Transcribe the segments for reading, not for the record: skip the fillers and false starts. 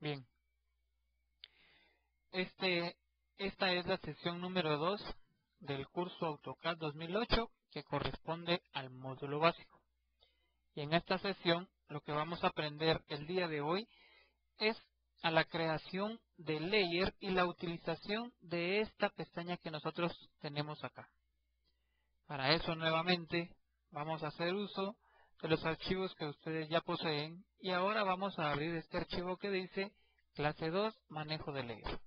Bien, esta es la sesión número 2 del curso AutoCAD 2008 que corresponde al módulo básico. Y en esta sesión lo que vamos a aprender el día de hoy es a la creación de layer y la utilización de esta pestaña que nosotros tenemos acá. Para eso nuevamente vamos a hacer uso de los archivos que ustedes ya poseen y ahora vamos a abrir este archivo que dice clase 2 manejo de layer.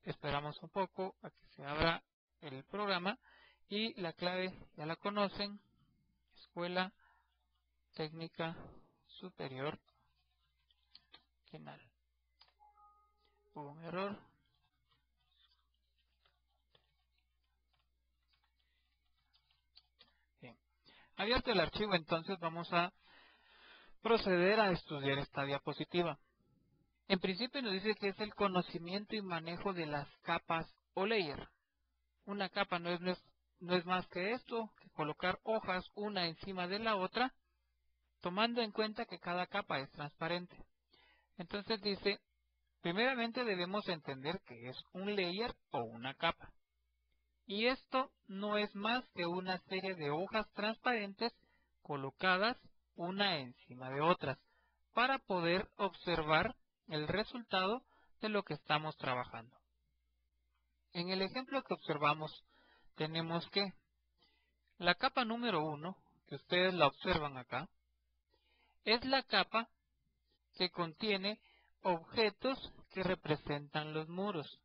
Esperamos un poco a que se abra el programa y la clave ya la conocen, Escuela Técnica Superior Quenal. Hubo un error. Bien. Abierto el archivo, entonces vamos a proceder a estudiar esta diapositiva. En principio nos dice que es el conocimiento y manejo de las capas o layer. Una capa no es más que esto, que colocar hojas una encima de la otra, tomando en cuenta que cada capa es transparente. Entonces dice, primeramente debemos entender que es un layer o una capa. Y esto no es más que una serie de hojas transparentes colocadas una encima de otras para poder observar el resultado de lo que estamos trabajando. En el ejemplo que observamos tenemos que la capa número 1, que ustedes la observan acá, es la capa que contiene objetos que representan los muros.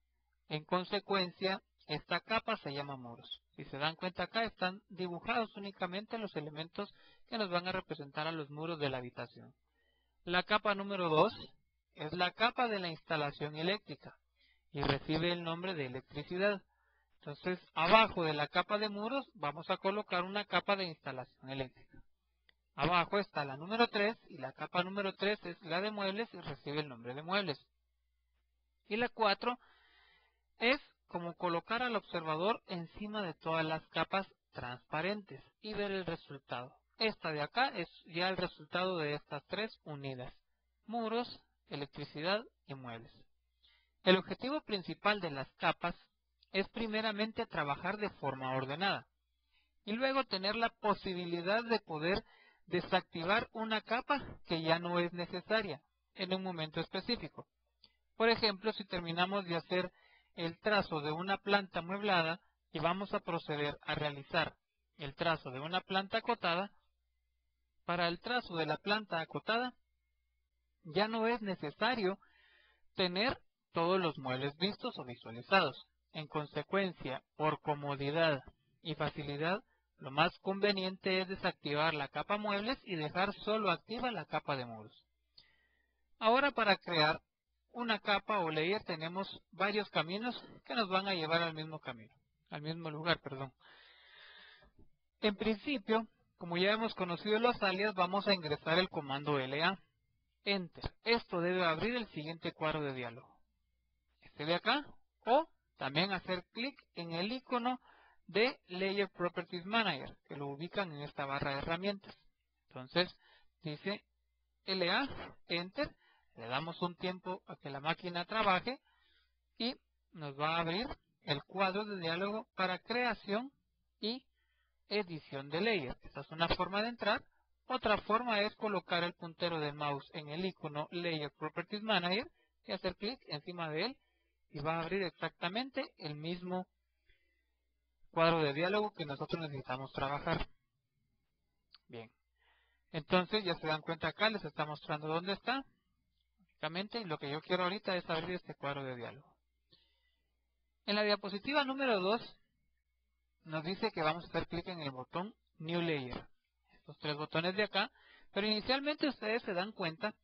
En consecuencia, esta capa se llama muros. Si se dan cuenta acá están dibujados únicamente los elementos que nos van a representar a los muros de la habitación. La capa número 2 es la capa de la instalación eléctrica y recibe el nombre de electricidad. Entonces, abajo de la capa de muros vamos a colocar una capa de instalación eléctrica. Abajo está la número 3 y la capa número 3 es la de muebles y recibe el nombre de muebles. Y la 4 es como colocar al observador encima de todas las capas transparentes y ver el resultado. Esta de acá es ya el resultado de estas tres unidas: muros, electricidad y muebles. El objetivo principal de las capas es primeramente trabajar de forma ordenada y luego tener la posibilidad de poder desactivar una capa que ya no es necesaria en un momento específico. Por ejemplo, si terminamos de hacer el trazo de una planta mueblada y vamos a proceder a realizar el trazo de una planta acotada, para el trazo de la planta acotada ya no es necesario tener todos los muebles vistos o visualizados. En consecuencia, por comodidad y facilidad, lo más conveniente es desactivar la capa muebles y dejar solo activa la capa de muros. Ahora, para crear una capa o layer tenemos varios caminos que nos van a llevar al mismo lugar. En principio, como ya hemos conocido los alias, vamos a ingresar el comando LA. Enter. Esto debe abrir el siguiente cuadro de diálogo. Este de acá, o también hacer clic en el icono de Layer Properties Manager, que lo ubican en esta barra de herramientas. Entonces, dice LA, Enter, le damos un tiempo a que la máquina trabaje y nos va a abrir el cuadro de diálogo para creación y edición de layer. Esta es una forma de entrar. Otra forma es colocar el puntero del mouse en el icono Layer Properties Manager y hacer clic encima de él y va a abrir exactamente el mismo cuadro de diálogo que nosotros necesitamos trabajar. Bien, entonces ya se dan cuenta acá, les está mostrando dónde está. Y lo que yo quiero ahorita es abrir este cuadro de diálogo. En la diapositiva número 2 nos dice que vamos a hacer clic en el botón New Layer. Estos tres botones de acá, pero inicialmente ustedes se dan cuenta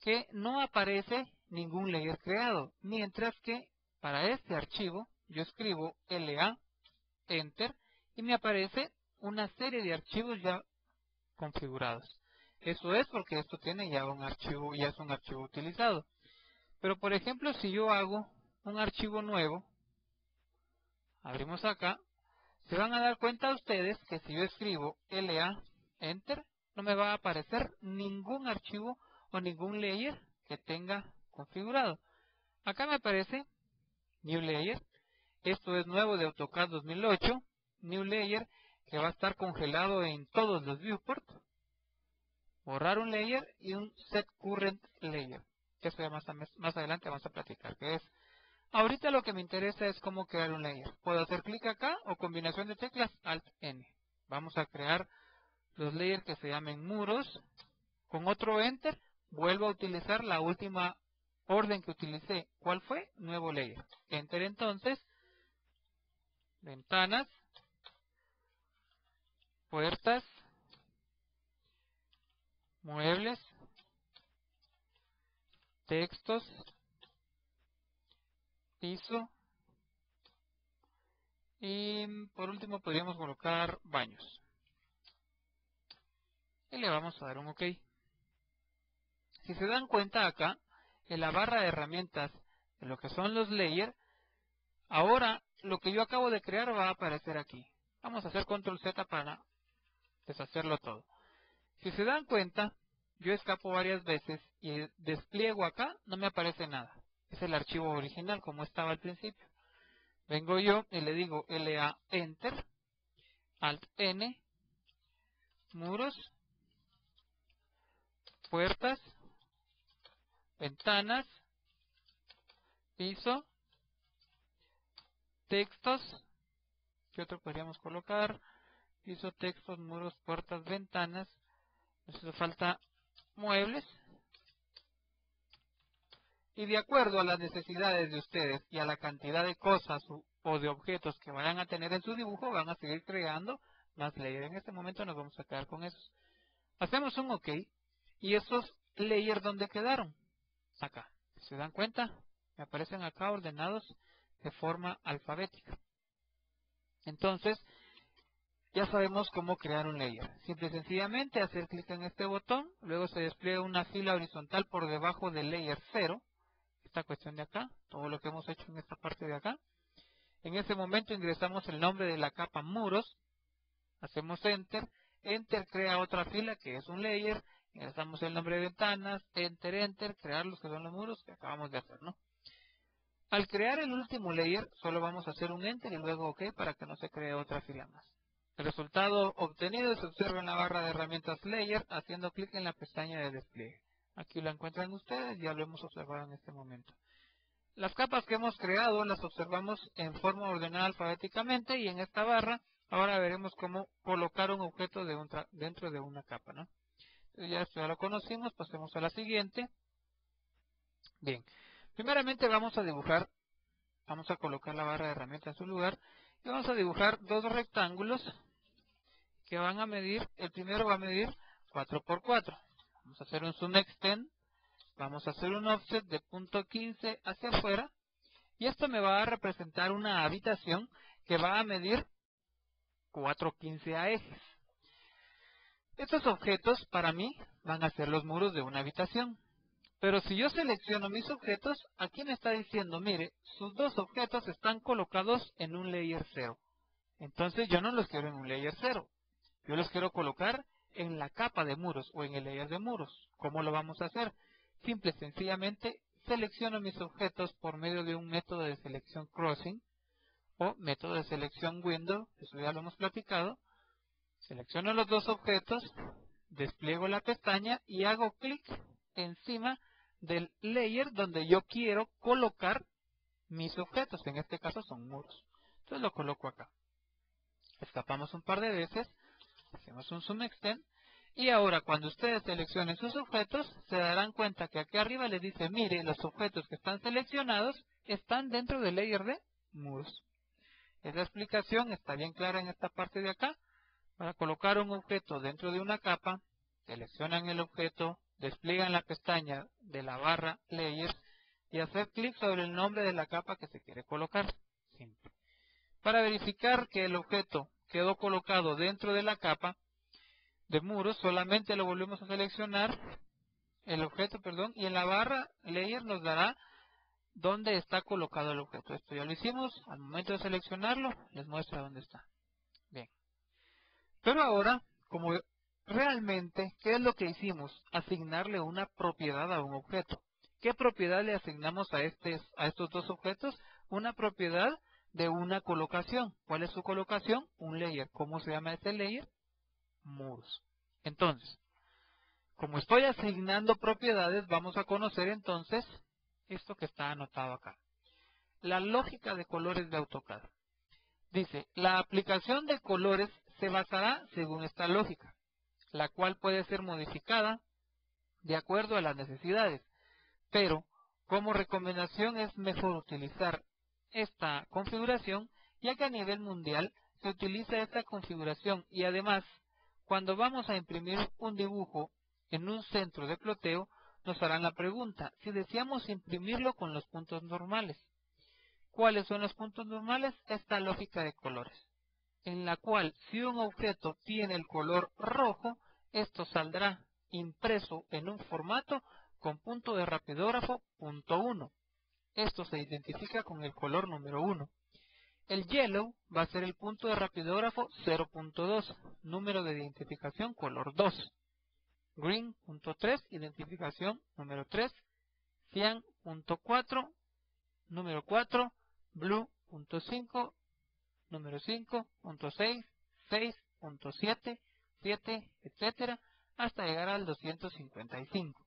que no aparece ningún layer creado, mientras que para este archivo yo escribo LA, Enter, y me aparece una serie de archivos ya configurados. Eso es porque esto tiene ya un archivo, ya es un archivo utilizado. Pero por ejemplo, si yo hago un archivo nuevo, abrimos acá, se van a dar cuenta ustedes que si yo escribo LA, Enter, no me va a aparecer ningún archivo o ningún layer que tenga configurado. Acá me aparece New Layer. Esto es nuevo de AutoCAD 2008. New Layer, que va a estar congelado en todos los viewports. Borrar un layer y un Set Current Layer. Eso ya más adelante vamos a platicar qué es. Ahorita lo que me interesa es cómo crear un layer. Puedo hacer clic acá o combinación de teclas Alt-N. Vamos a crear los layers que se llamen muros. Con otro Enter, vuelvo a utilizar la última orden que utilicé. ¿Cuál fue? Nuevo layer. Enter entonces. Ventanas. Puertas. Muebles. Textos. Piso. Y por último podríamos colocar baños. Y le vamos a dar un OK. Si se dan cuenta acá, en la barra de herramientas de lo que son los layers, ahora lo que yo acabo de crear va a aparecer aquí. Vamos a hacer Control Z para deshacerlo todo. Si se dan cuenta, yo escapo varias veces y despliego acá, no me aparece nada. Es el archivo original como estaba al principio. Vengo yo y le digo LA Enter, Alt N, muros, puertas, ventanas, piso, textos. ¿Qué otro podríamos colocar? Piso, textos, muros, puertas, ventanas. Nos hace falta muebles. Y de acuerdo a las necesidades de ustedes y a la cantidad de cosas o de objetos que vayan a tener en su dibujo, van a seguir creando más layers. En este momento nos vamos a quedar con esos. Hacemos un OK. ¿Y esos layers dónde quedaron? Acá. Si se dan cuenta, me aparecen acá ordenados de forma alfabética. Entonces, ya sabemos cómo crear un layer. Simple y sencillamente hacer clic en este botón, luego se despliega una fila horizontal por debajo del layer 0. Esta cuestión de acá, todo lo que hemos hecho en esta parte de acá. En ese momento ingresamos el nombre de la capa muros, hacemos Enter, Enter crea otra fila que es un layer, ingresamos el nombre de ventanas, Enter, Enter, crear los que son los muros que acabamos de hacer, ¿no? Al crear el último layer, solo vamos a hacer un Enter y luego OK para que no se cree otra fila más. El resultado obtenido se observa en la barra de herramientas Layer haciendo clic en la pestaña de despliegue. Aquí lo encuentran ustedes, ya lo hemos observado en este momento. Las capas que hemos creado las observamos en forma ordenada alfabéticamente y en esta barra ahora veremos cómo colocar un objeto dentro de una capa, ¿no? Ya esto ya lo conocimos, pasemos a la siguiente. Bien, primeramente vamos a dibujar, vamos a colocar la barra de herramientas en su lugar y vamos a dibujar dos rectángulos que van a medir, el primero va a medir 4 por 4. Vamos a hacer un zoom extend, vamos a hacer un offset de punto 15 hacia afuera y esto me va a representar una habitación que va a medir 415 a ejes. Estos objetos para mí van a ser los muros de una habitación. Pero si yo selecciono mis objetos, aquí me está diciendo, mire, sus dos objetos están colocados en un layer 0. Entonces yo no los quiero en un layer 0. Yo los quiero colocar en la capa de muros o en el layer de muros. ¿Cómo lo vamos a hacer? Simple y sencillamente selecciono mis objetos por medio de un método de selección crossing o método de selección window, eso ya lo hemos platicado. Selecciono los dos objetos, despliego la pestaña y hago clic encima del layer donde yo quiero colocar mis objetos. En este caso son muros. Entonces lo coloco acá. Escapamos un par de veces. Hacemos un zoom extend. Y ahora cuando ustedes seleccionen sus objetos, se darán cuenta que aquí arriba les dice, mire, los objetos que están seleccionados están dentro del layer de muros. Esa explicación está bien clara en esta parte de acá. Para colocar un objeto dentro de una capa, seleccionan el objeto, despliegan la pestaña de la barra Layers y hacer clic sobre el nombre de la capa que se quiere colocar. Simple. Para verificar que el objeto quedó colocado dentro de la capa de muros, solamente lo volvemos a seleccionar, el objeto, perdón, y en la barra Layer nos dará dónde está colocado el objeto. Esto ya lo hicimos, al momento de seleccionarlo, les muestra dónde está. Bien. Pero ahora, como realmente, ¿qué es lo que hicimos? Asignarle una propiedad a un objeto. ¿Qué propiedad le asignamos a estos dos objetos? Una propiedad de una colocación. ¿Cuál es su colocación? Un layer. ¿Cómo se llama este layer? Muros. Entonces, como estoy asignando propiedades, vamos a conocer entonces esto que está anotado acá. La lógica de colores de AutoCAD. Dice, la aplicación de colores se basará según esta lógica, la cual puede ser modificada de acuerdo a las necesidades, pero como recomendación es mejor utilizar esta configuración, ya que a nivel mundial se utiliza esta configuración y además, cuando vamos a imprimir un dibujo en un centro de ploteo, nos harán la pregunta, si deseamos imprimirlo con los puntos normales. ¿Cuáles son los puntos normales? Esta lógica de colores, en la cual si un objeto tiene el color rojo, esto saldrá impreso en un formato con punto de rapidógrafo punto 1. Esto se identifica con el color número 1. El yellow va a ser el punto de rapidógrafo 0.2, número de identificación color 2. Green punto 3, identificación número 3. Cyan punto 4, número 4. Blue punto 5, número 5, punto 6, 6.7, 7, etcétera, hasta llegar al 255.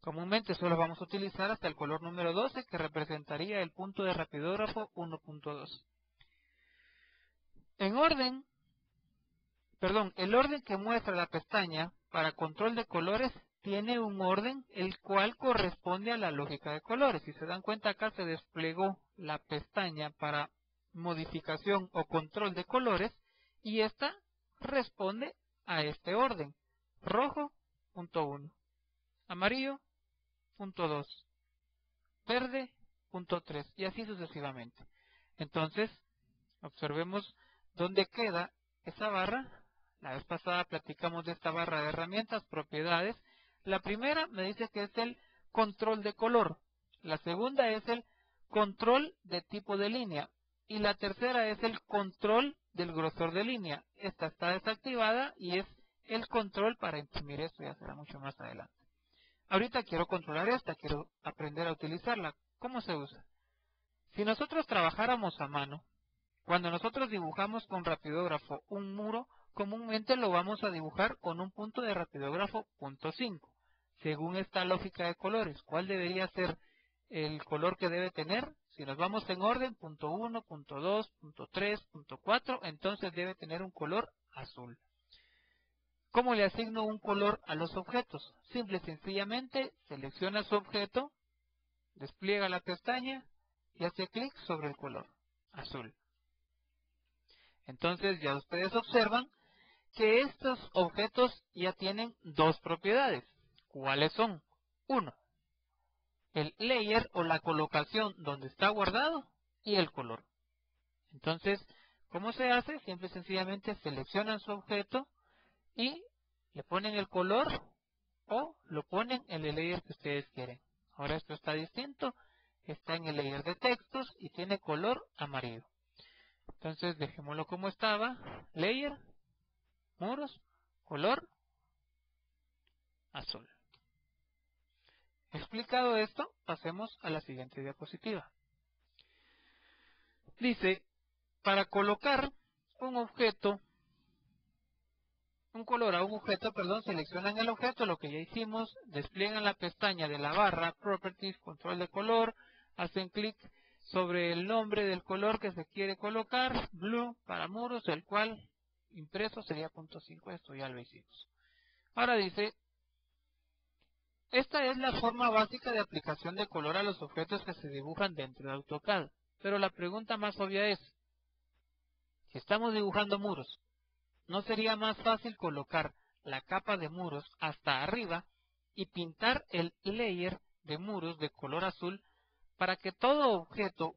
Comúnmente solo vamos a utilizar hasta el color número 12, que representaría el punto de rapidógrafo 1.2. El orden que muestra la pestaña para control de colores tiene un orden el cual corresponde a la lógica de colores. Si se dan cuenta, acá se desplegó la pestaña para modificación o control de colores y esta responde a este orden. Rojo, punto 1. Amarillo, punto 2. Verde, punto 3. Y así sucesivamente. Entonces, observemos dónde queda esa barra. La vez pasada platicamos de esta barra de herramientas, propiedades. La primera me dice que es el control de color. La segunda es el control de tipo de línea. Y la tercera es el control del grosor de línea. Esta está desactivada y es el control para imprimir esto, ya será mucho más adelante. Ahorita quiero controlar esta, quiero aprender a utilizarla. ¿Cómo se usa? Si nosotros trabajáramos a mano, cuando nosotros dibujamos con rapidógrafo un muro, comúnmente lo vamos a dibujar con un punto de rapidógrafo punto 5. Según esta lógica de colores, ¿cuál debería ser el color que debe tener? Si nos vamos en orden, punto 1, punto 2, punto 3, punto 4, entonces debe tener un color azul. ¿Cómo le asigno un color a los objetos? Simple y sencillamente selecciona su objeto, despliega la pestaña y hace clic sobre el color azul. Entonces ya ustedes observan que estos objetos ya tienen dos propiedades. ¿Cuáles son? 1. El layer o la colocación donde está guardado y el color. Entonces, ¿cómo se hace? Simple y sencillamente seleccionan su objeto y le ponen el color o lo ponen en el layer que ustedes quieren. Ahora esto está distinto, está en el layer de textos y tiene color amarillo. Entonces dejémoslo como estaba, layer, muros, color azul. Explicado esto, pasemos a la siguiente diapositiva. Dice, para colocar un objeto, un color a un objeto, seleccionan el objeto, lo que ya hicimos, despliegan la pestaña de la barra, Properties, Control de Color, hacen clic sobre el nombre del color que se quiere colocar, Blue para muros, el cual impreso sería punto 5, esto ya lo hicimos. Ahora dice, esta es la forma básica de aplicación de color a los objetos que se dibujan dentro de AutoCAD, pero la pregunta más obvia es, si estamos dibujando muros, ¿no sería más fácil colocar la capa de muros hasta arriba y pintar el layer de muros de color azul para que todo objeto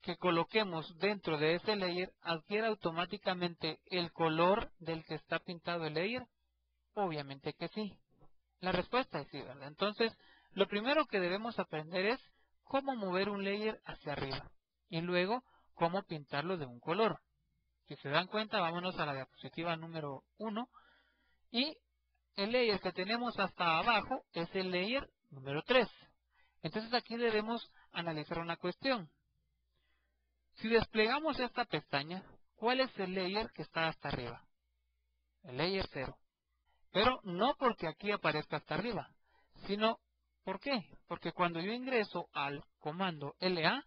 que coloquemos dentro de ese layer adquiera automáticamente el color del que está pintado el layer? Obviamente que sí. La respuesta es sí, ¿verdad? Entonces, lo primero que debemos aprender es cómo mover un layer hacia arriba y luego cómo pintarlo de un color. Si se dan cuenta, vámonos a la diapositiva número 1 y el layer que tenemos hasta abajo es el layer número 3. Entonces aquí debemos analizar una cuestión. Si desplegamos esta pestaña, ¿cuál es el layer que está hasta arriba? El layer 0. Pero no porque aquí aparezca hasta arriba, sino, ¿por qué? Porque cuando yo ingreso al comando LA,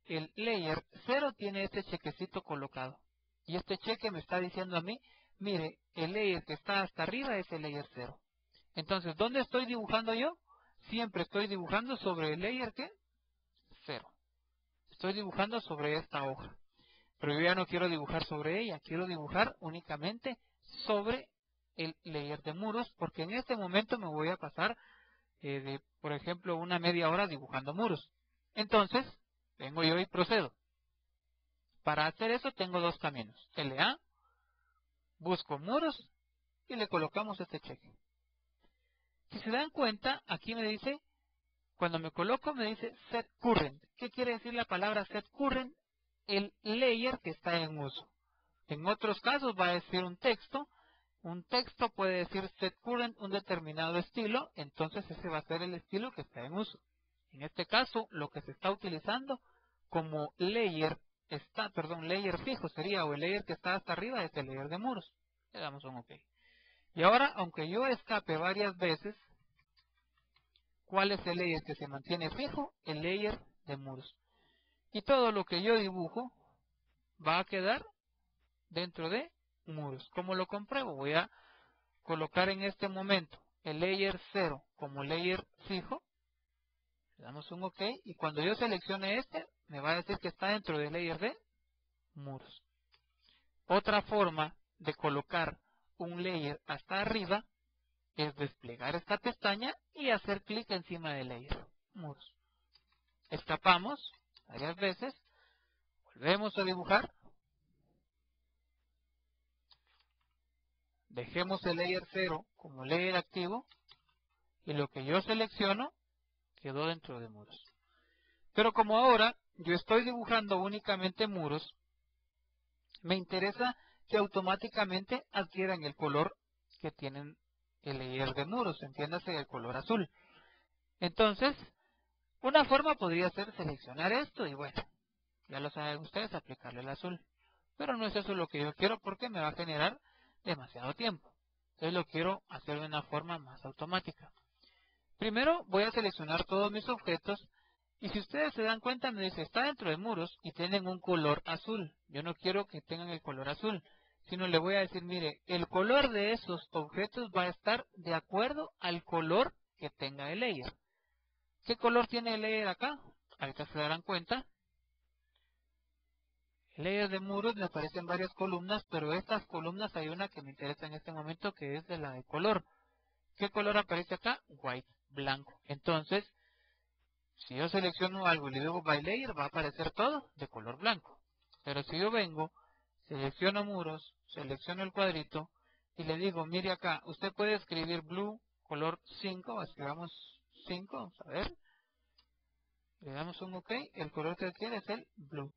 el layer 0 tiene este chequecito colocado. Y este cheque me está diciendo a mí, mire, el layer que está hasta arriba es el layer 0. Entonces, ¿dónde estoy dibujando yo? Siempre estoy dibujando sobre el layer ¿qué? 0. Estoy dibujando sobre esta hoja. Pero yo ya no quiero dibujar sobre ella, quiero dibujar únicamente sobre el layer de muros, porque en este momento me voy a pasar, por ejemplo, una media hora dibujando muros. Entonces, vengo yo y procedo. Para hacer eso tengo dos caminos. LA, busco muros y le colocamos este cheque. Si se dan cuenta, aquí me dice, cuando me coloco me dice Set Current. ¿Qué quiere decir la palabra Set Current? El layer que está en uso. En otros casos va a decir un texto. Un texto puede decir Set Current un determinado estilo, entonces ese va a ser el estilo que está en uso. En este caso, lo que se está utilizando como layer layer fijo sería, o el layer que está hasta arriba es el layer de muros. Le damos un OK. Y ahora, aunque yo escape varias veces, ¿cuál es el layer que se mantiene fijo? El layer de muros. Y todo lo que yo dibujo va a quedar dentro de muros. ¿Cómo lo compruebo? Voy a colocar en este momento el layer 0 como layer fijo. Le damos un OK. Y cuando yo seleccione este, me va a decir que está dentro del layer de muros. Otra forma de colocar un layer hasta arriba es desplegar esta pestaña y hacer clic encima del layer muros. Escapamos varias veces, volvemos a dibujar, dejemos el layer 0 como layer activo y lo que yo selecciono quedó dentro de muros. Pero como ahora yo estoy dibujando únicamente muros, me interesa que automáticamente adquieran el color que tienen el layer de muros, entiéndase el color azul. Entonces, una forma podría ser seleccionar esto y bueno, ya lo saben ustedes, aplicarle el azul. Pero no es eso lo que yo quiero porque me va a generar demasiado tiempo. Entonces lo quiero hacer de una forma más automática. Primero voy a seleccionar todos mis objetos y si ustedes se dan cuenta me dice está dentro de muros y tienen un color azul. Yo no quiero que tengan el color azul, sino le voy a decir, mire, el color de esos objetos va a estar de acuerdo al color que tenga el layer. ¿Qué color tiene el layer acá? Ahorita se darán cuenta. El layer de muros me aparecen varias columnas, pero estas columnas hay una que me interesa en este momento que es de la de color. ¿Qué color aparece acá? White, blanco. Entonces, si yo selecciono algo y le digo by layer, va a aparecer todo de color blanco. Pero si yo vengo, selecciono muros, selecciono el cuadrito y le digo, mire acá, usted puede escribir blue color 5, escribamos 5, vamos a ver. Le damos un OK, el color que quiere es el blue.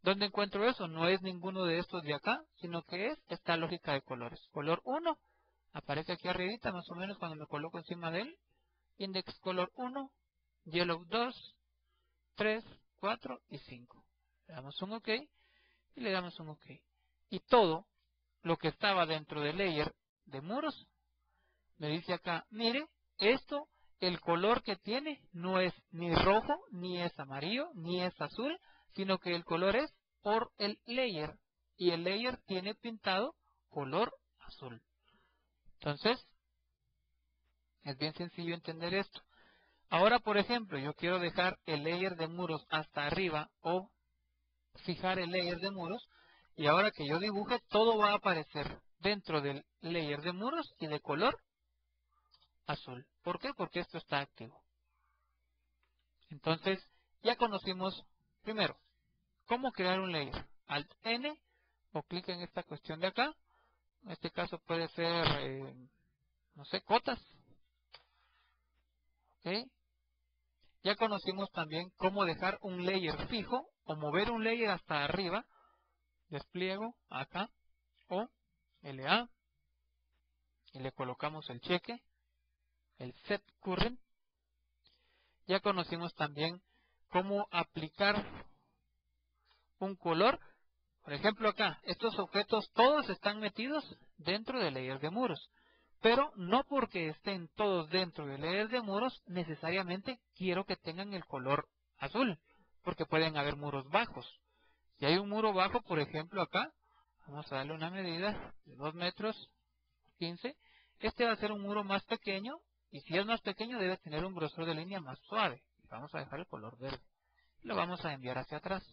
¿Dónde encuentro eso? No es ninguno de estos de acá, sino que es esta lógica de colores. Color 1 aparece aquí arribita, más o menos cuando me coloco encima de él. Index color 1, yellow 2, 3, 4 y 5. Le damos un OK y le damos un OK. Y todo lo que estaba dentro del layer de muros me dice acá, mire, esto, el color que tiene no es ni rojo, ni es amarillo, ni es azul, sino que el color es por el layer. Y el layer tiene pintado color azul. Entonces, es bien sencillo entender esto. Ahora, por ejemplo, yo quiero dejar el layer de muros hasta arriba o fijar el layer de muros. Y ahora que yo dibuje, todo va a aparecer dentro del layer de muros y de color azul. ¿Por qué? Porque esto está activo. Entonces, ya conocimos primero cómo crear un layer. Alt N o clic en esta cuestión de acá. En este caso puede ser, no sé, cotas. ¿Ok? Ya conocimos también cómo dejar un layer fijo o mover un layer hasta arriba. Despliego acá o LA y le colocamos el cheque, el Set Current. Ya conocimos también cómo aplicar un color. Por ejemplo acá, estos objetos todos están metidos dentro del layer de muros. Pero no porque estén todos dentro del layer de muros, necesariamente quiero que tengan el color azul. Porque pueden haber muros bajos. Si hay un muro bajo, por ejemplo acá, vamos a darle una medida de 2 metros 15. Este va a ser un muro más pequeño. Y si es más pequeño debe tener un grosor de línea más suave. Vamos a dejar el color verde. Lo vamos a enviar hacia atrás.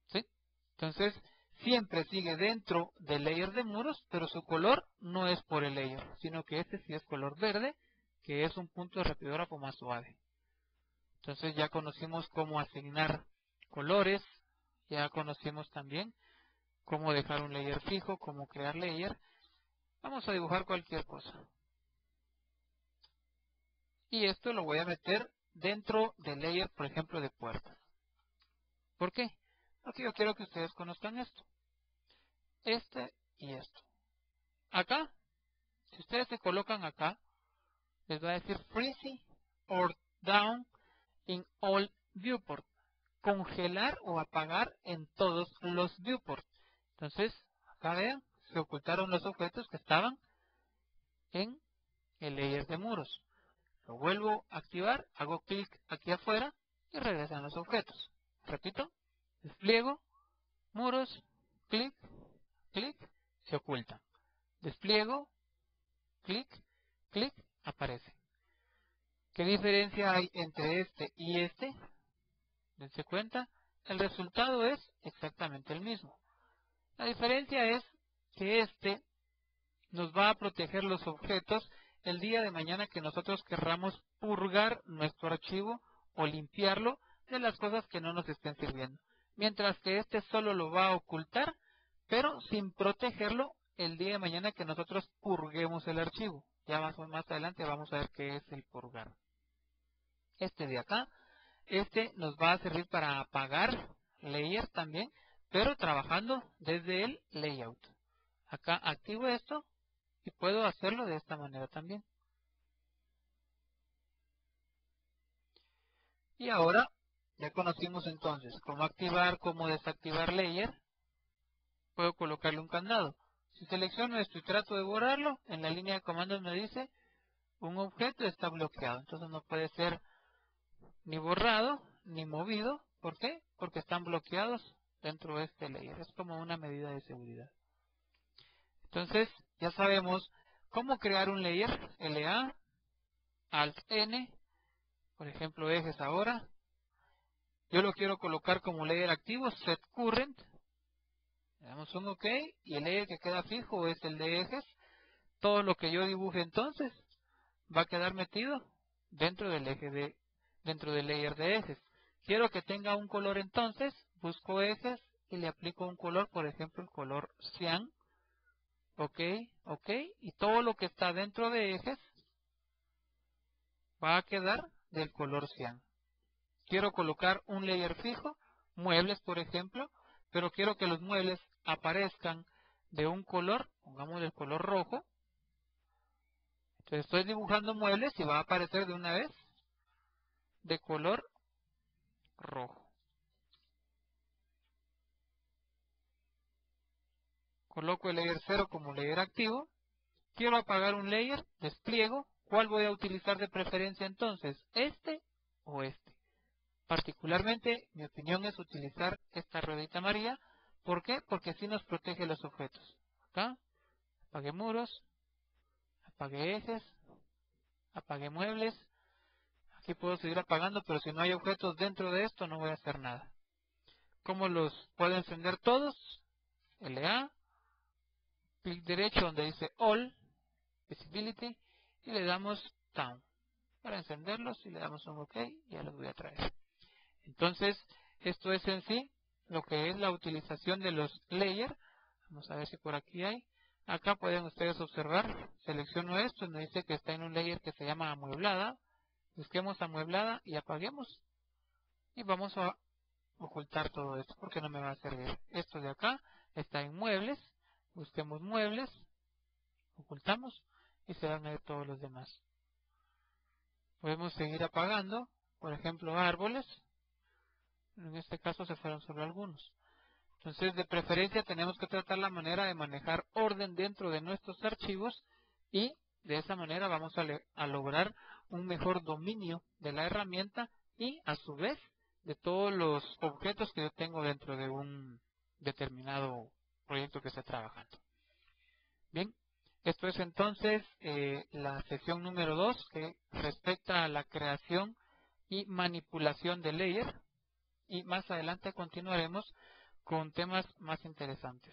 ¿Sí? Entonces, siempre sigue dentro del layer de muros, pero su color no es por el layer, sino que este sí es color verde, que es un punto de repidógrafo más suave. Entonces ya conocimos cómo asignar colores, ya conocimos también cómo dejar un layer fijo, cómo crear layer. Vamos a dibujar cualquier cosa. Y esto lo voy a meter dentro del layer, por ejemplo, de puertas. ¿Por qué? Porque yo quiero que ustedes conozcan esto. Este y esto. Acá, si ustedes se colocan acá, les va a decir freeze or down in all viewport. Congelar o apagar en todos los viewports. Entonces, acá vean, se ocultaron los objetos que estaban en el layer de muros. Lo vuelvo a activar, hago clic aquí afuera y regresan los objetos. Repito, despliego, muros, clic, clic, se ocultan. Despliego, clic, clic, aparece. ¿Qué diferencia hay entre este y este? Dense cuenta, el resultado es exactamente el mismo. La diferencia es que este nos va a proteger los objetos el día de mañana que nosotros querramos purgar nuestro archivo o limpiarlo de las cosas que no nos estén sirviendo. Mientras que este solo lo va a ocultar, pero sin protegerlo el día de mañana que nosotros purguemos el archivo. Ya más adelante vamos a ver qué es el purgar. Este de acá, este nos va a servir para apagar layer también, pero trabajando desde el layout. Acá activo esto y puedo hacerlo de esta manera también. Y ahora ya conocimos entonces cómo activar, cómo desactivar layer. Puedo colocarle un candado. Si selecciono esto y trato de borrarlo, en la línea de comandos me dice un objeto está bloqueado. Entonces no puede ser ni borrado ni movido. ¿Por qué? Porque están bloqueados dentro de este layer. Es como una medida de seguridad. Entonces ya sabemos cómo crear un layer. LA, Alt N, por ejemplo ejes ahora. Yo lo quiero colocar como layer activo, set current. Le damos un OK y el layer que queda fijo es el de ejes. Todo lo que yo dibuje entonces va a quedar metido dentro del dentro del layer de ejes. Quiero que tenga un color entonces, busco ejes y le aplico un color, por ejemplo el color cian. OK, OK, y todo lo que está dentro de ejes va a quedar del color cian. Quiero colocar un layer fijo, muebles por ejemplo, pero quiero que los muebles aparezcan de un color, pongamos el color rojo. Entonces estoy dibujando muebles y va a aparecer de una vez de color rojo. Coloco el layer 0 como layer activo. Quiero apagar un layer, despliego. ¿Cuál voy a utilizar de preferencia entonces? ¿Este o este? Particularmente, mi opinión es utilizar esta ruedita amarilla. ¿Por qué? Porque así nos protege los objetos. Acá, apague muros, apague ejes, apague muebles. Aquí puedo seguir apagando, pero si no hay objetos dentro de esto, no voy a hacer nada. ¿Cómo los puedo encender todos? LA, clic derecho donde dice All, Visibility, y le damos Down. Para encenderlos, y le damos un OK, ya los voy a traer. Entonces, esto es en sí lo que es la utilización de los layers. Vamos a ver si por aquí hay. Acá pueden ustedes observar, selecciono esto, me dice que está en un layer que se llama amueblada. Busquemos amueblada y apaguemos. Y vamos a ocultar todo esto porque no me va a servir. Esto de acá está en muebles. Busquemos muebles, ocultamos y se van a ver todos los demás. Podemos seguir apagando, por ejemplo, árboles. En este caso se fueron solo algunos. Entonces, de preferencia tenemos que tratar la manera de manejar orden dentro de nuestros archivos y de esa manera vamos a lograr un mejor dominio de la herramienta y a su vez de todos los objetos que yo tengo dentro de un determinado proyecto que esté trabajando. Bien, esto es entonces la sesión número 2 que respecta a la creación y manipulación de layers y más adelante continuaremos con temas más interesantes.